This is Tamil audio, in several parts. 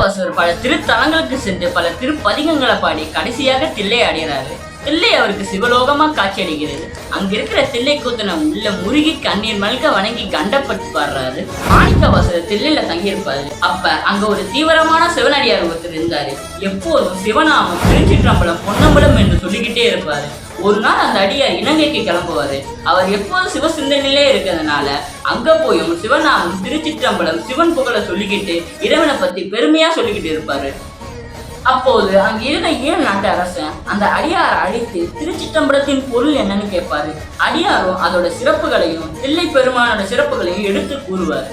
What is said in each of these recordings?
மாணிக்கவாசகர் பல திருத்தலங்களுக்கு சென்று பல திருப்பதிகங்களை பாடி கடைசியாக தில்லை அடைகிறாரு. தில்லை அவருக்கு சிவலோகமா காட்சி அளிக்கிறது. அங்க இருக்கிற தில்லை கூத்தனை உள்ள முருகி கண்ணீர் மல்க வணங்கி கண்டப்பட்டு பாடுறாரு. மாணிக்கவாசகர் தில்லையில தங்கியிருப்பாரு. அப்ப அங்க ஒரு தீவிரமான சிவனடியார் ஒருத்தர் இருந்தாரு. எப்போதும் சிவநாமம், திருச்சிற்றம்பலம், பொன்னம்பலம் என்று சொல்லிக்கிட்டே இருப்பாரு. ஒரு நாள் அந்த அடியார் இலங்கைக்கு கிளம்புவாரு. அவர் எப்போதும் சிவ சிந்தனையிலே இருக்கிறதுனால அங்க போயும் சிவநாமம், திருச்சிற்றம்பலம், சிவன் புகழை சொல்லிக்கிட்டு இறைவனை பத்தி பெருமையா சொல்லிக்கிட்டு இருப்பாரு. அப்போது அங்க இருந்த ஈழ நாட்டு அரசன் அந்த அடியாரை அழைத்து திருச்சிற்றம்பலத்தின் பொருள் என்னன்னு கேட்பாரு. அடியாரும் அதோட சிறப்புகளையும் தில்லை பெருமானோட சிறப்புகளையும் எடுத்து கூறுவார்.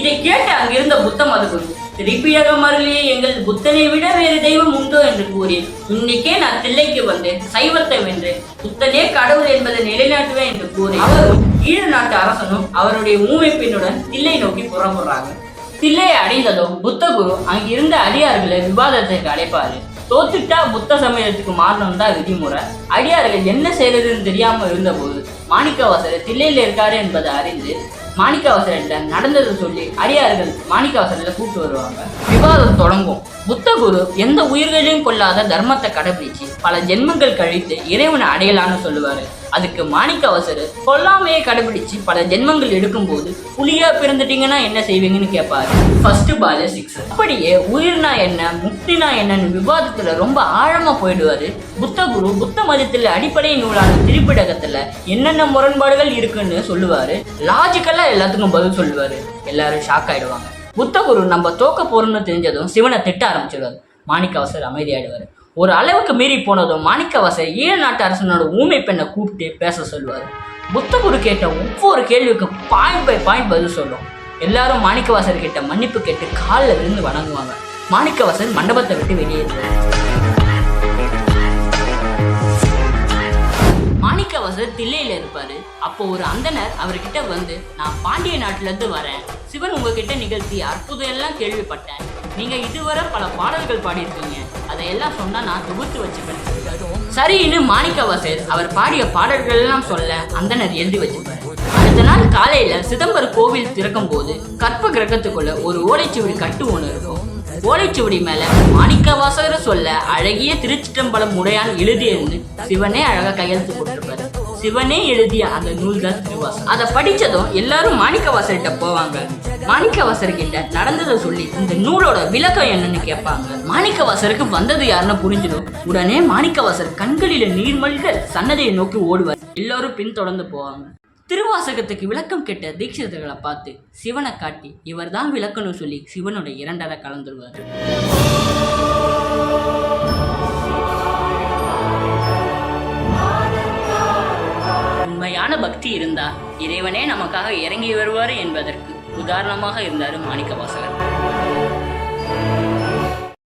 இதை கேட்டு அங்கிருந்த புத்த மதகுரு, திருப்பியகம் அருளியே எங்கள் புத்தனை விட வேறு தெய்வம் உண்டோ என்று கூறி, இன்னைக்கே நான் தில்லைக்கு வந்தேன், சைவத்தை வென்றேன், புத்தனே கடவுள் என்பதை நிலைநாட்டுவேன் என்று கூறி அவரும் ஈழ நாட்டு அரசனும் அவருடைய ஊமை பெண்ணுடன் தில்லை நோக்கி புறப்படுறாங்க. தில்லையை அடைந்ததும் புத்தகுரு அங்கிருந்த அடியார்களை விவாதத்திற்கு அழைப்பாரு. தோத்துட்டா புத்த சமயத்துக்கு மாறணும் தான் விதிமுறை. அடியார்கள் என்ன செய்யறதுன்னு தெரியாம இருந்த போது மாணிக்கவாசகர் தில்லையில இருக்காரு என்பதை அறிந்து மாணிக்கவாசகர்கிட்ட நடந்ததை சொல்லி அடியார்கள் மாணிக்கவாசகரை கூப்பிட்டு வருவாங்க. விவாதம் தொடங்கும். புத்தகுரு எந்த உயிர்களையும் கொள்ளாத தர்மத்தை கடைபிடிச்சு பல ஜென்மங்கள் கழித்து இறைவனை அடையலான்னு சொல்லுவாரு. அதுக்கு மாணிக்கவாசகர் கொல்லாமையே கடைபிடிச்சு பல ஜென்மங்கள் எடுக்கும் போது புலியா பிறந்துட்டீங்கன்னா என்ன செய்வீங்கன்னு கேட்பாரு. ஃபர்ஸ்ட் பால் 6. அப்படியே உயிர்னா என்ன, முக்தினா என்னன்னு விவாதத்துல ரொம்ப ஆழமா போயிடுவாரு. புத்தகுரு புத்த மதத்துல அடிப்படை நூலான திரிபிடகத்துல என்னென்ன முரண்பாடுகள் இருக்குன்னு சொல்லுவாரு. லாஜிக்கலா எல்லாத்துக்கும் பதில் சொல்லுவாரு. எல்லாரும் ஷாக் ஆயிடுவாங்க. புத்தகுரு நம்ம தோக்க போறோம்னு தெரிஞ்சதும் சிவனை திட்ட ஆரம்பிச்சிடுவாரு. மாணிக்கவாசகர் அமைதியாயிடுவாரு. ஒரு அளவுக்கு மீறி போனதும் மாணிக்கவாசகர் ஈழ நாட்டு அரசனோட ஊமை பெண்ணை கூப்பிட்டு பேச சொல்லுவார். புத்தகுரு கேட்ட ஒவ்வொரு கேள்விக்கு பாயிண்ட் பை பாயிண்ட் பதில் சொல்லும். எல்லாரும் மாணிக்கவாசகர் கிட்ட மன்னிப்பு கேட்டு காலில் விழுந்து வணங்குவாங்க. மாணிக்கவாசகர் மண்டபத்தை விட்டு வெளியேறுவார். மாணிக்கவாசகர் தில்லையில இருப்பாரு. அப்போ ஒரு அந்தனர் அவர்கிட்ட வந்து, நான் பாண்டிய நாட்டுல இருந்து வரேன், சிவன் உங்ககிட்ட நிகழ்த்தி அற்புதம் எல்லாம் கேள்விப்பட்டேன், நீங்க இதுவரை பல பாடல்கள் பாடியிருக்கீங்க, அதையெல்லாம் சொன்னா நான் தொகுத்து வச்சுப்பேன். சரின்னு மாணிக்கவாசகர் அவர் பாடிய பாடல்கள் எல்லாம் சொல்ல அந்தனர் எழுதி வச்சுப்பாரு. அடுத்த நாள் காலையில சிதம்பரம் கோவில் திறக்கும் போது கற்ப கிரகத்துக்குள்ள ஒரு ஓலைச்சுவடி கட்டு ஒன்று இருக்கும். ஓலைச்சுவடி மேல மாணிக்கவாசகர் சொல்ல அழகிய திருச்சிற்றம்பலம் உடையான் எழுதியிருந்து சிவனே அழகா கையெழுத்து போட்டிருப்பாரு. சிவனே எழுதிய அந்த நூல் தான் திருவாசகம். அதை படிச்சதும் எல்லாரும் மாணிக்கவாசகர்கிட்ட போவாங்க. மாணிக்கவாசகர் கிட்ட நடந்ததை சொல்லி இந்த நூலோட விளக்கம் என்னன்னு கேட்பாங்க. மாணிக்கவாசகருக்கு வந்தது யாருன்னு புரிஞ்சிடும். உடனே மாணிக்கவாசகர் கண்களில நீர்மல்க சன்னதியை நோக்கி ஓடுவார். எல்லாரும் பின்தொடர்ந்து போவாங்க. திருவாசகத்துக்கு விளக்கம் கேட்ட தீட்சிதர்களை பார்த்து சிவனை காட்டி இவர் தான் விளக்கணும் சொல்லி சிவனோட இரண்டரை கலந்துருவார். உண்மையான பக்தி இருந்தா இறைவனே நமக்காக இறங்கி வருவார் என்பதற்கு உதாரணமாக இருந்தார் மாணிக்கவாசகர்.